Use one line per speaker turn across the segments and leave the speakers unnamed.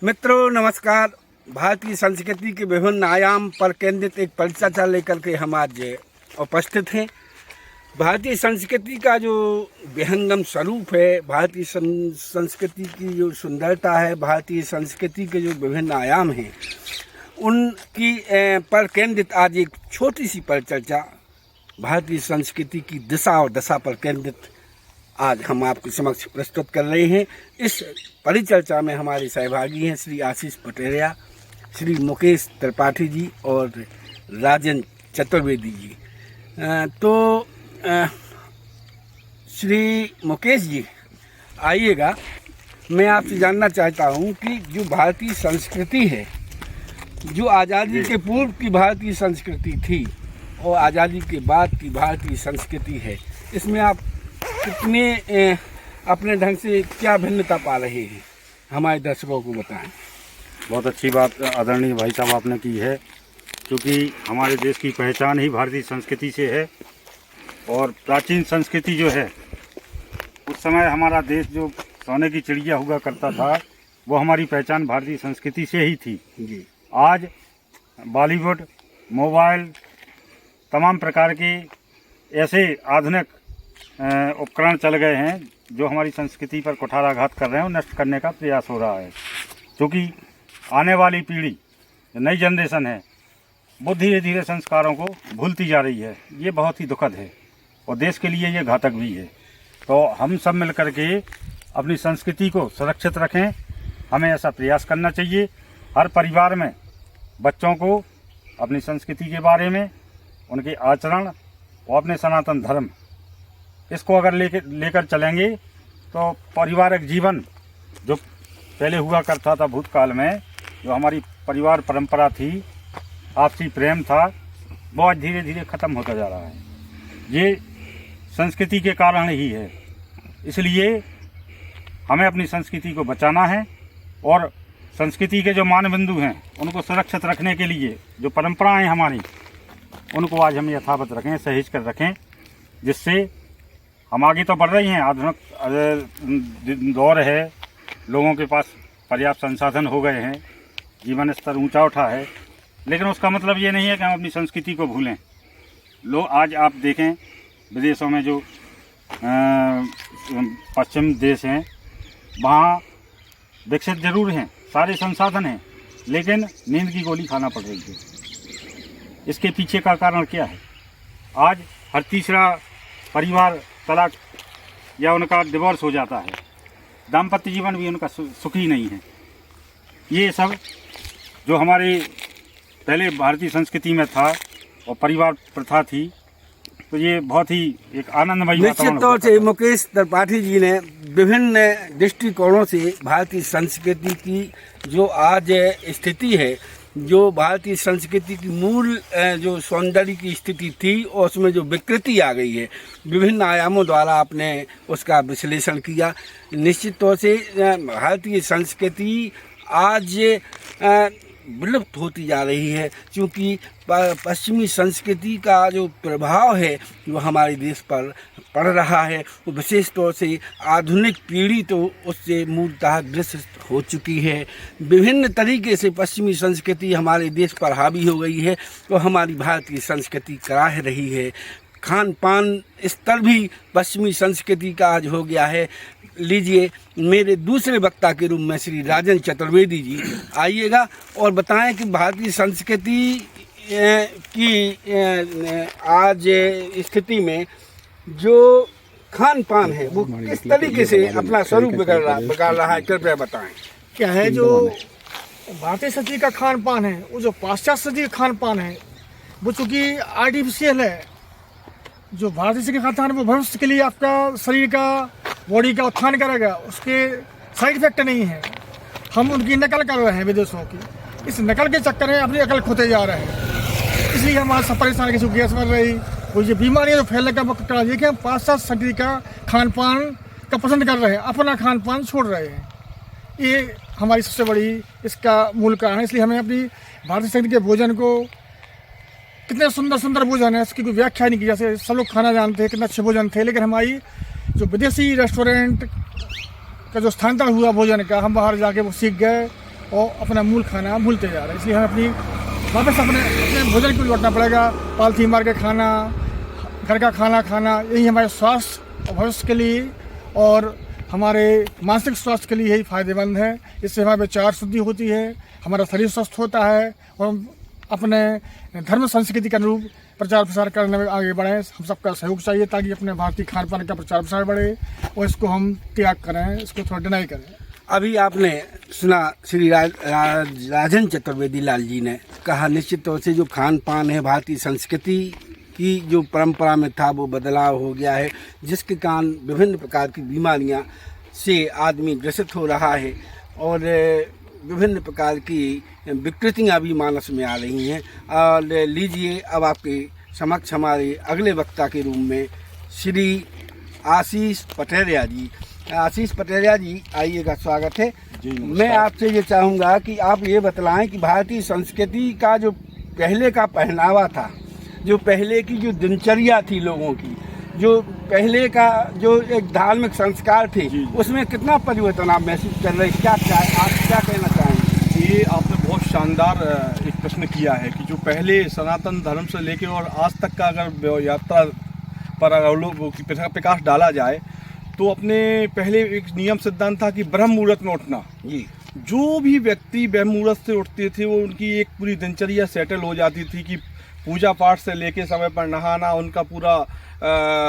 मित्रों नमस्कार। भारतीय संस्कृति के विभिन्न आयाम पर केंद्रित एक परिचर्चा लेकर के हम आज उपस्थित हैं। भारतीय संस्कृति का जो विहंगम स्वरूप है, भारतीय संस्कृति की जो सुंदरता है, भारतीय संस्कृति के जो विभिन्न आयाम हैं, उनकी पर केंद्रित आज एक छोटी सी परिचर्चा भारतीय संस्कृति की दिशा और दशा पर केंद्रित आज हम आपके समक्ष प्रस्तुत कर रहे हैं। इस परिचर्चा में हमारे सहभागी हैं श्री आशीष पटेरिया, श्री मुकेश त्रिपाठी जी और राजन चतुर्वेदी जी। श्री मुकेश जी आइएगा, मैं आपसे जानना चाहता हूं कि जो भारतीय संस्कृति है, जो आज़ादी के पूर्व की भारतीय संस्कृति थी और आज़ादी के बाद की भारतीय संस्कृति है, इसमें आप कितने अपने ढंग से क्या भिन्नता पा रहे हैं, हमारे दर्शकों को बताएं।
बहुत अच्छी बात आदरणीय भाई साहब आपने की है, क्योंकि हमारे देश की पहचान ही भारतीय संस्कृति से है। और प्राचीन संस्कृति जो है, उस समय हमारा देश जो सोने की चिड़िया हुआ करता था, वो हमारी पहचान भारतीय संस्कृति से ही थी जी। आज बॉलीवुड, मोबाइल, तमाम प्रकार के ऐसे आधुनिक उपकरण चल गए हैं जो हमारी संस्कृति पर कुठाराघात कर रहे हैं और नष्ट करने का प्रयास हो रहा है। क्योंकि आने वाली पीढ़ी, नई जनरेशन है, वो धीरे धीरे संस्कारों को भूलती जा रही है। ये बहुत ही दुखद है और देश के लिए ये घातक भी है। तो हम सब मिल कर के अपनी संस्कृति को सुरक्षित रखें, हमें ऐसा प्रयास करना चाहिए। हर परिवार में बच्चों को अपनी संस्कृति के बारे में, उनके आचरण और अपने सनातन धर्म, इसको अगर लेकर चलेंगे तो पारिवारिक जीवन जो पहले हुआ करता था भूतकाल में, जो हमारी परिवार परंपरा थी, आपसी प्रेम था, वो आज धीरे धीरे ख़त्म होता जा रहा है। ये संस्कृति के कारण ही है। इसलिए हमें अपनी संस्कृति को बचाना है और संस्कृति के जो मानबिंदु हैं उनको सुरक्षित रखने के लिए जो परंपराएं हमारी, उनको आज हम यथावत रखें, सहेज कर रखें, जिससे हम आगे तो बढ़ रही हैं। आधुनिक दौर है, लोगों के पास पर्याप्त संसाधन हो गए हैं, जीवन स्तर ऊंचा उठा है, लेकिन उसका मतलब ये नहीं है कि हम अपनी संस्कृति को भूलें। लोग आज आप देखें विदेशों में जो पश्चिम देश हैं, वहाँ विकसित जरूर हैं, सारे संसाधन हैं, लेकिन नींद की गोली खाना पड़ रही है। इसके पीछे का कारण क्या है? आज हर तीसरा परिवार तलाक या उनका डिवोर्स हो जाता है, दाम्पत्य जीवन भी उनका सुखी नहीं है। ये सब जो हमारे पहले भारतीय संस्कृति में था और परिवार प्रथा थी, तो ये बहुत ही एक आनंदमयी
निश्चित तौर से मुकेश त्रिपाठी जी ने विभिन्न दृष्टिकोणों से भारतीय संस्कृति की जो आज स्थिति है, जो भारतीय संस्कृति की मूल जो सौंदर्य की स्थिति थी और उसमें जो विकृति आ गई है, विभिन्न आयामों द्वारा आपने उसका विश्लेषण किया। निश्चित तौर से भारतीय संस्कृति आज विलुप्त होती जा रही है, क्योंकि पश्चिमी संस्कृति का जो प्रभाव है जो हमारे देश पर पड़ रहा है, वो विशेष तौर से आधुनिक पीढ़ी तो उससे मूलतः ग्रसित हो चुकी है। विभिन्न तरीके से पश्चिमी संस्कृति हमारे देश पर हावी हो गई है, तो हमारी भारतीय संस्कृति कराह रही है। खान पान स्तर भी पश्चिमी संस्कृति का आज हो गया है। लीजिए, मेरे दूसरे वक्ता के रूप में श्री राजन चतुर्वेदी जी आइएगा और बताएं कि भारतीय संस्कृति की आज स्थिति में जो खान पान है वो किस तरीके से अपना स्वरूप बिगाड़ रहा है, कृपया बताएं।
क्या है जो भारतीय संस्कृति का खान पान है, वो जो पाश्चात्य संस्कृति का खान पान है, वो चूँकि आर्टिफिशियल है। जो भारतीय संस्कृति का खान पान है वो भविष्य के लिए आपका शरीर का, बॉडी का उत्थान करेगा, उसके साइड इफेक्ट नहीं है। हम उनकी नकल कर रहे हैं विदेशों की, इस नकल के चक्कर में अपनी अकल खोते जा रहे हैं। इसलिए हमारे सब परेशान किसी को गैस मर रही, वो ये बीमारियाँ जो फैलने का मुख्य कारण ये कि हम पाश्चात्य संस्कृति का खान पान का पसंद कर रहे हैं, अपना खान पान छोड़ रहे हैं। ये हमारी सबसे बड़ी इसका मूल कारण है। इसलिए हमें अपनी भारतीय संस्कृति के भोजन को, कितने सुंदर सुंदर भोजन है, इसकी कोई व्याख्या नहीं की। जैसे सब लोग खाना जानते हैं कितने अच्छे भोजन थे, लेकिन हमारी जो विदेशी रेस्टोरेंट का जो स्थानांतरण हुआ भोजन का, हम बाहर जाके वो सीख गए और अपना मूल खाना भूलते जा रहे हैं। इसलिए हमें अपनी वापस अपने भोजन को लौटना पड़ेगा। पालथी मार के खाना, घर का खाना खाना, यही हमारे स्वास्थ्य और भविष्य के लिए और हमारे मानसिक स्वास्थ्य के लिए यही फायदेमंद है। इससे हमारे विचार शुद्धि होती है, हमारा शरीर स्वस्थ होता है और हम अपने धर्म संस्कृति के अनुरूप प्रचार प्रसार करने में आगे बढ़ें। हम सबका सहयोग चाहिए ताकि अपने भारतीय खान पान का प्रचार प्रसार बढ़े और इसको हम त्याग करें, इसको थोड़ा डिनाई करें।
अभी आपने सुना श्री राजन चतुर्वेदी लाल जी ने कहा, निश्चित तौर से जो खान पान है भारतीय संस्कृति की जो परंपरा में था वो बदलाव हो गया है, जिसके कारण विभिन्न प्रकार की बीमारियां से आदमी ग्रसित हो रहा है और विभिन्न प्रकार की विकृतियां भी मानस में आ रही हैं। और लीजिए अब आपके समक्ष हमारे अगले वक्ता के रूप में श्री आशीष पटेरिया जी। आशीष पटेरिया जी आइएगा, स्वागत है
जी।
मैं आपसे ये चाहूँगा कि आप ये बतलाएं कि भारतीय संस्कृति का जो पहले का पहनावा था, जो पहले की जो दिनचर्या थी लोगों की, जो पहले का जो एक धार्मिक संस्कार थे, उसमें कितना परिवर्तन आप महसूस कर रहे हैं? आप क्या कहना चाहेंगे?
ये आपने बहुत शानदार एक प्रश्न किया है कि जो पहले सनातन धर्म से लेकर और आज तक का अगर यात्रा पर अगर लोगों की प्रकाश डाला जाए तो अपने पहले एक नियम सिद्धांत था कि ब्रह्म मुहूर्त में उठना।
जी,
जो भी व्यक्ति ब्रह्म मुहूर्त से उठते थे वो उनकी एक पूरी दिनचर्या सेटल हो जाती थी कि पूजा पाठ से लेके समय पर नहाना, उनका पूरा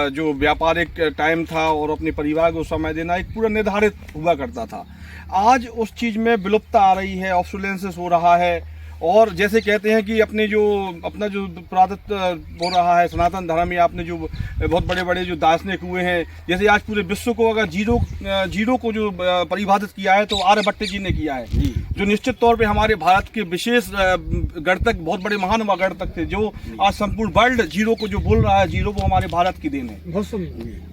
जो व्यापारिक टाइम था और अपने परिवार को समय देना एक पूरा निर्धारित हुआ करता था। आज उस चीज़ में विलुप्तता आ रही है, ऑब्सोलेंसेस हो रहा है और जैसे कहते हैं कि अपना जो पुरातत्व हो रहा है सनातन धर्म या आपने जो बहुत बड़े बड़े जो दार्शनिक हुए हैं, जैसे आज पूरे विश्व को अगर जीरो को जो परिभाषित किया है तो आर्यभट्ट जी ने किया है, जो निश्चित तौर पे हमारे भारत के विशेष गणतज्ञ, बहुत बड़े महान गणतज्ञ थे, जो आज संपूर्ण वर्ल्ड जीरो को जो बोल रहा है, जीरो वो हमारे भारत की देन है।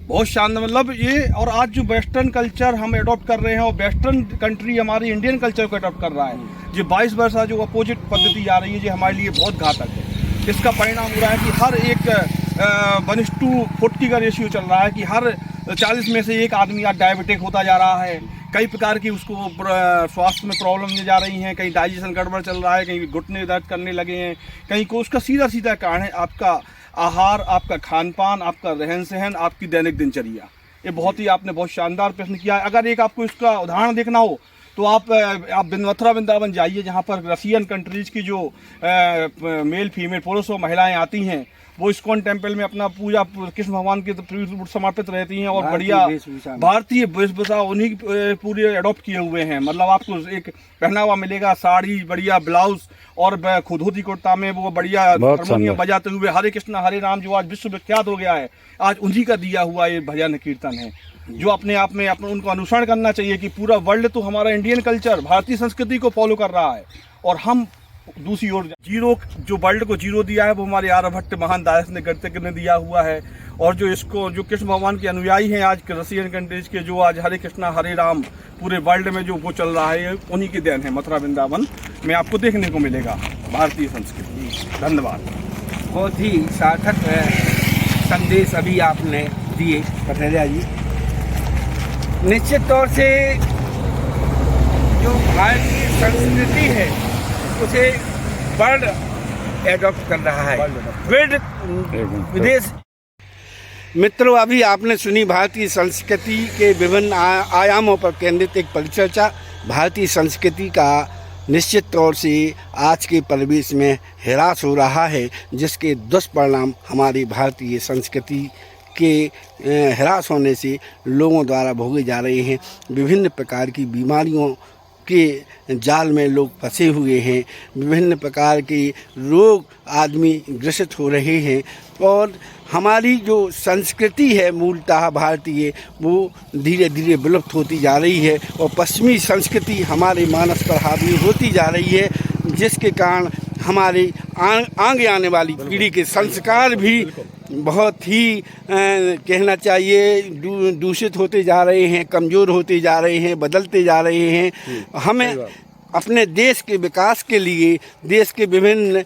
बहुत शानदार, मतलब ये। और आज जो वेस्टर्न कल्चर हम अडॉप्ट कर रहे हैं और वेस्टर्न कंट्री हमारी इंडियन कल्चर को अडॉप्ट कर रहा है, जो 22 वर्ष जो अपोजिट पद्धति आ रही है, जो हमारे लिए बहुत घातक है। इसका परिणाम हो रहा है कि हर एक 1:40 का रेशियो चल रहा है कि हर 40 में से एक आदमी आज डायबिटिक होता जा रहा है। कई प्रकार की उसको स्वास्थ्य में प्रॉब्लम जा रही हैं, कहीं डाइजेशन गड़बड़ चल रहा है, कहीं घुटने दर्द करने लगे हैं, कहीं को उसका सीधा कारण है आपका आहार, आपका खान पान, आपका रहन सहन, आपकी दैनिक दिनचर्या। ये आपने बहुत शानदार प्रश्न किया है। अगर एक आपको इसका उदाहरण देखना हो तो आप मथुरा वृंदावन जाइए, जहाँ पर रशियन कंट्रीज की जो मेल फीमेल पुरुष और महिलाएं आती हैं, वो इस्कॉन टेम्पल में अपना पूजा कृष्ण भगवान के समर्पित रहती हैं और बढ़िया भारतीय वेशभूषा उन्हीं पूरे अडॉप्ट किए हुए हैं। मतलब आपको एक पहनावा मिलेगा, साड़ी, बढ़िया ब्लाउज और धोती कुर्ता में वो बढ़िया हारमोनियम बजाते हुए हरे कृष्ण हरे राम, जो आज विश्व विख्यात हो गया है, आज उन्हीं का दिया हुआ ये भजन कीर्तन है, जो अपने आप में उनको अनुसरण करना चाहिए कि पूरा वर्ल्ड तो हमारा इंडियन कल्चर, भारतीय संस्कृति को फॉलो कर रहा है और हम दूसरी ओर जीरो, जो वर्ल्ड को जीरो दिया है वो हमारे आर्यभट्ट महान दार्शनिक गणतज्ञ ने दिया हुआ है। और जो इसको जो कृष्ण भगवान के अनुयायी हैं आज के रशियन कंट्रीज के, जो आज हरे कृष्णा हरे राम पूरे वर्ल्ड में जो वो चल रहा है, उन्हीं की देन है। मथुरा वृंदावन में आपको देखने को मिलेगा भारतीय संस्कृति। धन्यवाद।
बहुत ही सार्थक संदेश अभी आपने दिए पटेरिया जी। निश्चित तौर से जो भारतीय संस्कृति है उसे वर्ल्ड एडॉप्ट कर रहा है, विदेश। मित्रों, अभी आपने सुनी भारतीय संस्कृति के विभिन्न आयामों पर केंद्रित एक परिचर्चा। भारतीय संस्कृति का निश्चित तौर से आज के परिवेश में ह्रास हो रहा है, जिसके दुष्परिणाम हमारी भारतीय संस्कृति के ह्रास होने से लोगों द्वारा भोगे जा रहे हैं। विभिन्न प्रकार की बीमारियों के जाल में लोग फंसे हुए हैं, विभिन्न प्रकार के रोग आदमी ग्रसित हो रहे हैं और हमारी जो संस्कृति है मूलतः भारतीय, वो धीरे धीरे विलुप्त होती जा रही है और पश्चिमी संस्कृति हमारे मानस पर हावी होती जा रही है, जिसके कारण हमारे आगे आने वाली पीढ़ी के संस्कार भी बहुत ही कहना चाहिए दूषित होते जा रहे हैं, कमज़ोर होते जा रहे हैं, बदलते जा रहे हैं। हमें अपने देश के विकास के लिए, देश के विभिन्न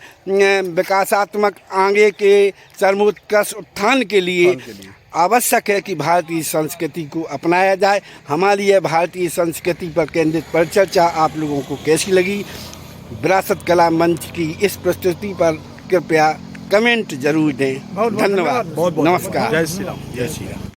विकासात्मक आगे के सर्वोत्कर्ष उत्थान के लिए आवश्यक है कि भारतीय संस्कृति को अपनाया जाए। हमारी यह भारतीय संस्कृति पर केंद्रित परिचर्चा आप लोगों को कैसी लगी? विरासत कला मंच की इस प्रस्तुति पर कृपया कमेंट जरूर दें।
बहुत
धन्यवाद,
बहुत
नमस्कार,
जय श्री राम।
जय श्री राम।